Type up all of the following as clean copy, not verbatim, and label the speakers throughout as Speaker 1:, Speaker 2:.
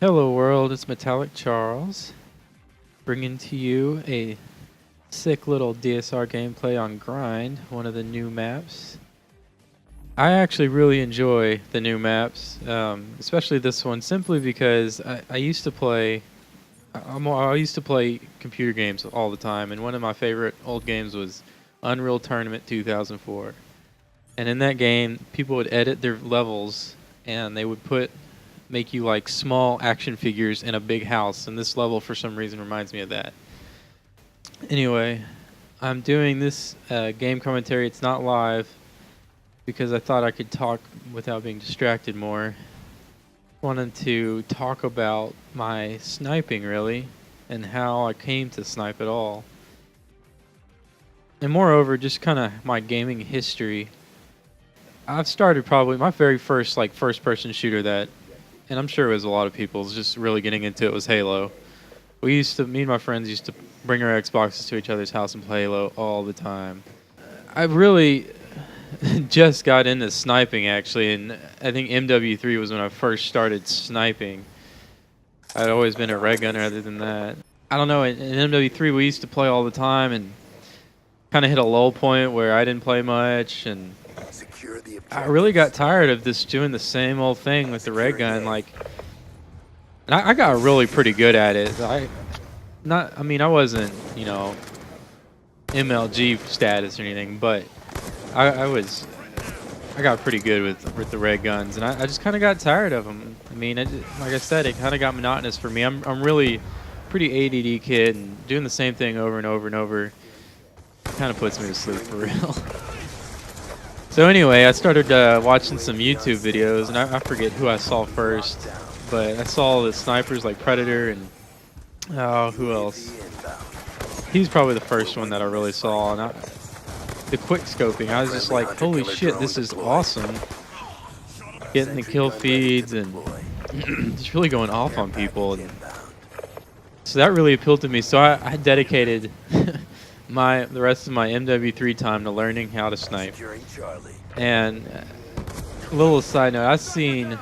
Speaker 1: Hello world, it's Metallic Charles, bringing to you a sick little DSR gameplay on Grind, one of the new maps. I actually really enjoy the new maps, especially this one, simply because I used to play. I used to play computer games all the time, and one of my favorite old games was Unreal Tournament 2004. And in that game, people would edit their levels, and they would make you like small action figures in a big house, and this level for some reason reminds me of that. Anyway, I'm doing this game commentary. It's not live because I thought I could talk without being distracted more. Wanted to talk about my sniping really and how I came to snipe at all. And moreover, just kind of my gaming history. I've started probably my very first first person shooter that, and I'm sure it was a lot of people's just really getting into it, was Halo. Me and my friends used to bring our Xboxes to each other's house and play Halo all the time. I really just got into sniping actually, and I think MW3 was when I first started sniping. I'd always been a red gunner other than that. I don't know, in MW3 we used to play all the time and kind of hit a lull point where I didn't play much, and I really got tired of this doing the same old thing with the red gun. And I got really pretty good at it. I wasn't, MLG status or anything, but I got pretty good with the red guns, and I just kind of got tired of them. I mean, like I said, it kind of got monotonous for me. I'm really pretty ADD kid, and doing the same thing over and over and over kind of puts me to sleep for real. So anyway, I started watching some YouTube videos, and I forget who I saw first, but I saw the snipers like Predator and who else? He's probably the first one that I really saw, and the quick scoping. I was just like, holy shit, this is awesome. Getting the kill feeds and just really going off on people. And so that really appealed to me. So I dedicated the rest of my MW3 time to learning how to snipe. And a little side note, I've seen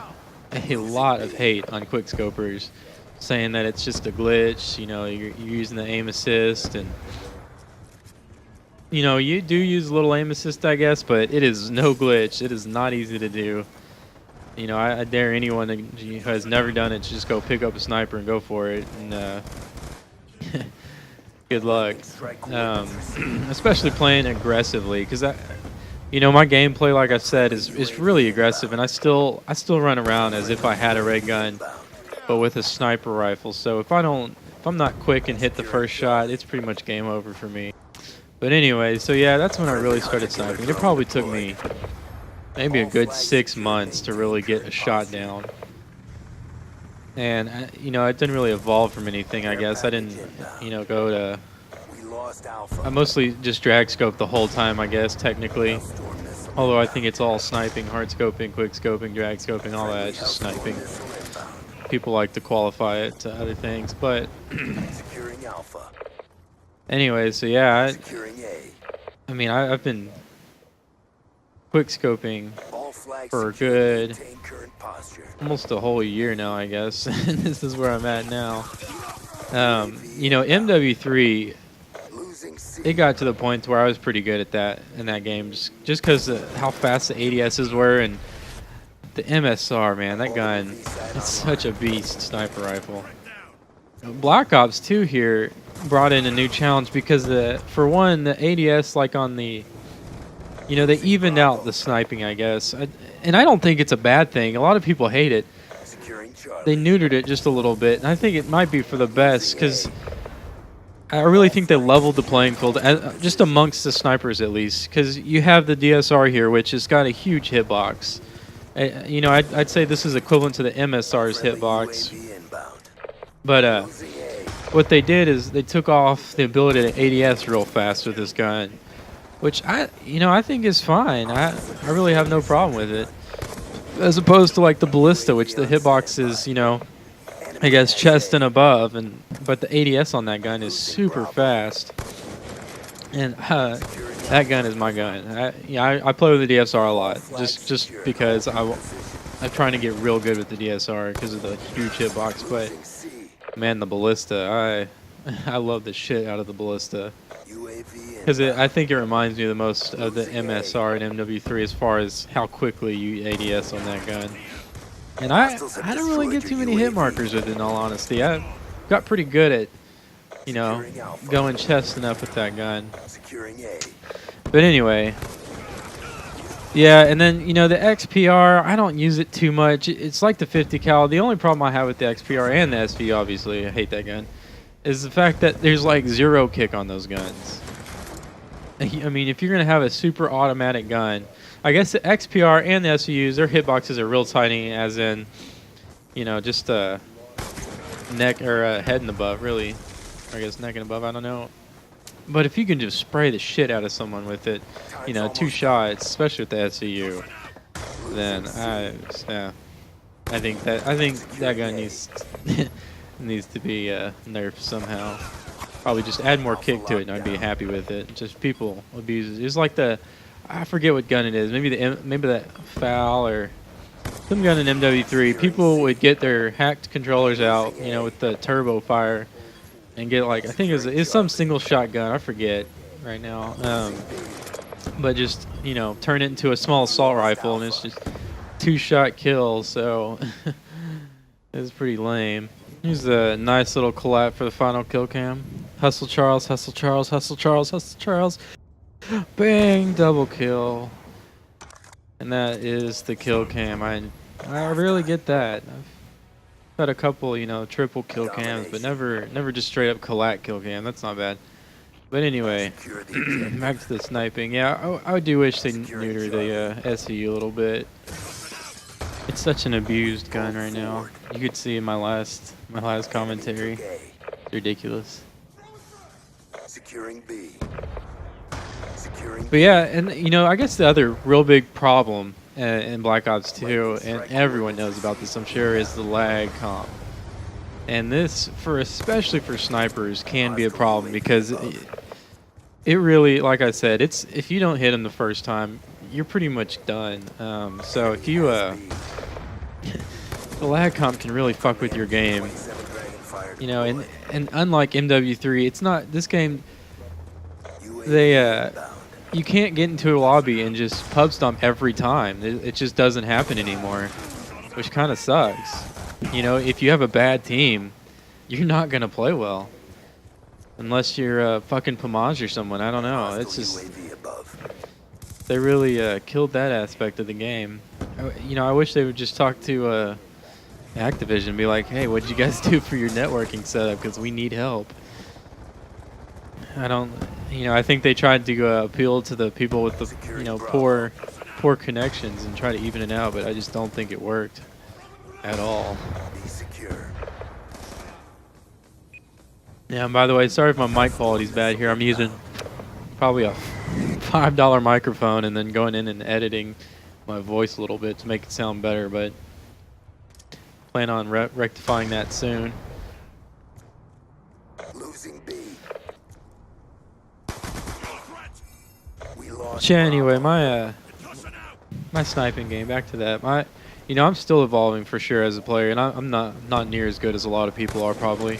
Speaker 1: a lot of hate on quick scopers saying that it's just a glitch, you're using the aim assist, and you do use a little aim assist, I guess, but it is no glitch. It is not easy to do. I dare anyone who has never done it to just go pick up a sniper and go for it, and good luck. Especially playing aggressively, because my gameplay, like I said, is really aggressive, and I still run around as if I had a red gun, but with a sniper rifle. So if I'm not quick and hit the first shot, it's pretty much game over for me. But anyway, so yeah, that's when I really started sniping. It probably took me maybe a good 6 months to really get a shot down. And, it didn't really evolve from anything, I guess. I didn't, go to... I mostly just drag scope the whole time, I guess, technically. Although I think it's all sniping, hard scoping, quick scoping, drag scoping, all that. It's just sniping. People like to qualify it to other things, but... Anyway, so yeah, I've been quick scoping for a good almost a whole year now, I guess. And this is where I'm at now. MW3, it got to the point to where I was pretty good at that in that game, just because how fast the ADSs were, and the MSR, man, that gun, it's such a beast sniper rifle. Black Ops 2 here brought in a new challenge because for one, the ADS, on the, they evened out the sniping, I guess. And I don't think it's a bad thing. A lot of people hate it. They neutered it just a little bit, and I think it might be for the best, because I really think they leveled the playing field, just amongst the snipers at least, because you have the DSR here, which has got a huge hitbox. I'd say this is equivalent to the MSR's hitbox. But what they did is they took off the ability to ADS real fast with this gun, which I think is fine. I really have no problem with it, as opposed to like the ballista, which the hitbox is I guess chest and above, but the ADS on that gun is super fast, and that gun is my gun. I play with the DSR a lot, just because I'm trying to get real good with the DSR because of the huge hitbox, but man, the ballista, I love the shit out of the ballista. Because I think it reminds me the most of the MSR and MW3 as far as how quickly you ADS on that gun. And I don't really get too many hit markers with it, in all honesty. I got pretty good at, you know, going chest enough with that gun. But anyway, yeah, and then, you know, the XPR, I don't use it too much. It's like the 50 cal. The only problem I have with the XPR and the SV, obviously, I hate that gun, is the fact that there's like 0 kick on those guns. I mean, if you're going to have a super automatic gun, I guess the XPR and the SVUs, their hitboxes are real tiny, as in, you know, just neck or head and above, really. I guess neck and above, I don't know. But if you can just spray the shit out of someone with it, you know, 2 shots, especially with the SVU, then I think that gun needs needs to be nerfed somehow. Probably just add more kick to it, and I'd be happy with it. Just people abuse it. It's like I forget what gun it is. Maybe that FAL or some gun in MW3. People would get their hacked controllers out, you know, with the turbo fire, and get like, I think it's some single shot gun. I forget right now. But just, you know, turn it into a small assault rifle, and it's just 2-shot kill. So it's pretty lame. Here's a nice little collab for the final kill cam. Hustle Charles, hustle Charles, hustle Charles, hustle Charles. Bang, double kill. And that is the kill cam. I really get that. I've had a couple, you know, triple kill cams, but never just straight up collat kill cam. That's not bad. But anyway, back to the sniping. Yeah, I do wish they neuter the SVU a little bit. It's such an abused gun right now. You could see in my last commentary. It's ridiculous. But yeah, and you know, I guess the other real big problem in Black Ops 2, and everyone knows about this, I'm sure, is the lag comp. And this, especially for snipers, can be a problem because it really, like I said, if you don't hit them the first time, you're pretty much done. So if you the lag comp can really fuck with your game. You know, and unlike MW3, it's not this game. You can't get into a lobby and just pub stomp every time. It just doesn't happen anymore, which kind of sucks. You know, if you have a bad team, you're not gonna play well unless you're fucking Pomage or someone. I don't know. It's just they really killed that aspect of the game. You know, I wish they would just talk to Activision and be like, hey, what did you guys do for your networking setup? Because we need help. You know, I think they tried to appeal to the people with the, you know, poor connections and try to even it out, but I just don't think it worked at all. Yeah, and by the way, sorry if my mic quality's bad here. I'm using probably a $5 microphone and then going in and editing my voice a little bit to make it sound better, but plan on rectifying that soon. Losing B. Yeah, anyway, my sniping game, back to that. You know, I'm still evolving for sure as a player, and I'm not near as good as a lot of people are probably.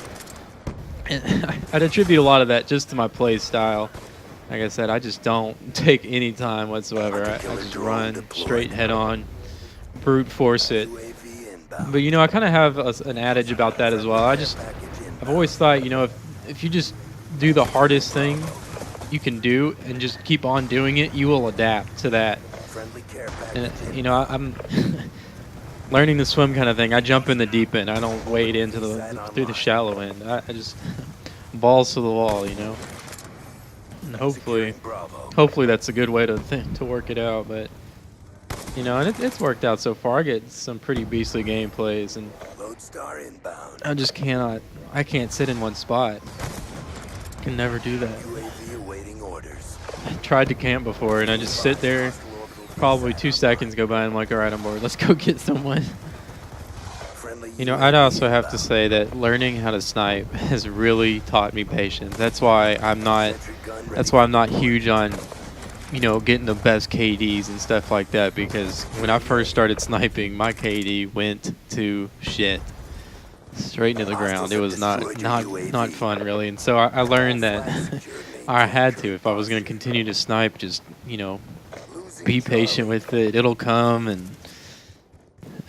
Speaker 1: And I'd attribute a lot of that just to my play style. Like I said, I just don't take any time whatsoever. I just run straight head on, brute force it. But you know, I kind of have an adage about that as well. I've always thought, you know, if you just do the hardest thing you can do and just keep on doing it, you will adapt to that. And, you know, I'm learning the swim kind of thing. I jump in the deep end. I don't wade into through the shallow end. I just balls to the wall, you know. And hopefully that's a good way to work it out. But you know, and it's worked out so far. I get some pretty beastly gameplays, and I just cannot. I can't sit in one spot. I can never do that. I tried to camp before, and I just sit there. Probably 2 seconds go by, and I'm like, all right, I'm bored. Let's go get someone. You know, I'd also have to say that learning how to snipe has really taught me patience. That's why I'm not huge on you know, getting the best KDs and stuff like that, because when I first started sniping, my KD went to shit. Straight into the ground. It was not fun really, and so I learned that I had to, if I was going to continue to snipe, just, you know, be patient with it. It'll come. And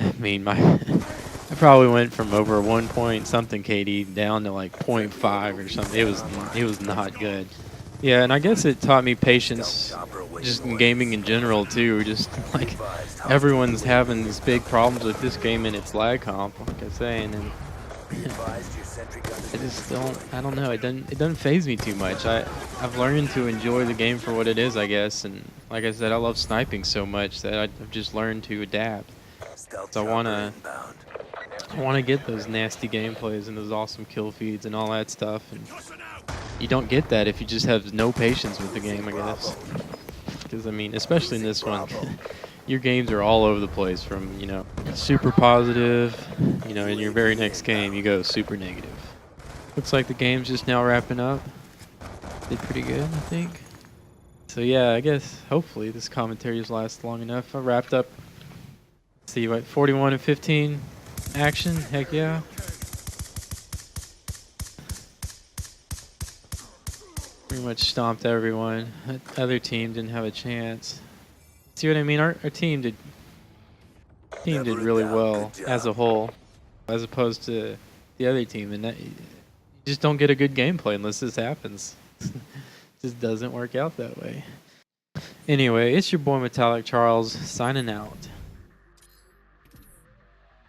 Speaker 1: I mean, I probably went from over 1 point something KD down to like 0.5 or something. It was not good. Yeah, and I guess it taught me patience, just in gaming in general too. Just like everyone's having these big problems with this game and its lag comp, like I say, and then I don't know, it doesn't phase me too much. I've learned to enjoy the game for what it is, I guess, and like I said, I love sniping so much that I've just learned to adapt. So I wanna get those nasty gameplays and those awesome kill feeds and all that stuff, and you don't get that if you just have no patience with the game, I guess. Because I mean, especially in this one, your games are all over the place, from, you know, super positive, you know, in your very next game you go super negative. Looks like the game's just now wrapping up. Did pretty good, I think. So yeah, I guess hopefully this commentary has lasted long enough. I wrapped up, let's see, what, 41 and 15 action. Heck yeah. Pretty much stomped everyone. The other team didn't have a chance. See what I mean? Our team did really well as a whole, as opposed to the other team, and that, you just don't get a good gameplay unless this happens. Just doesn't work out that way. Anyway, it's your boy Metallic Charles signing out.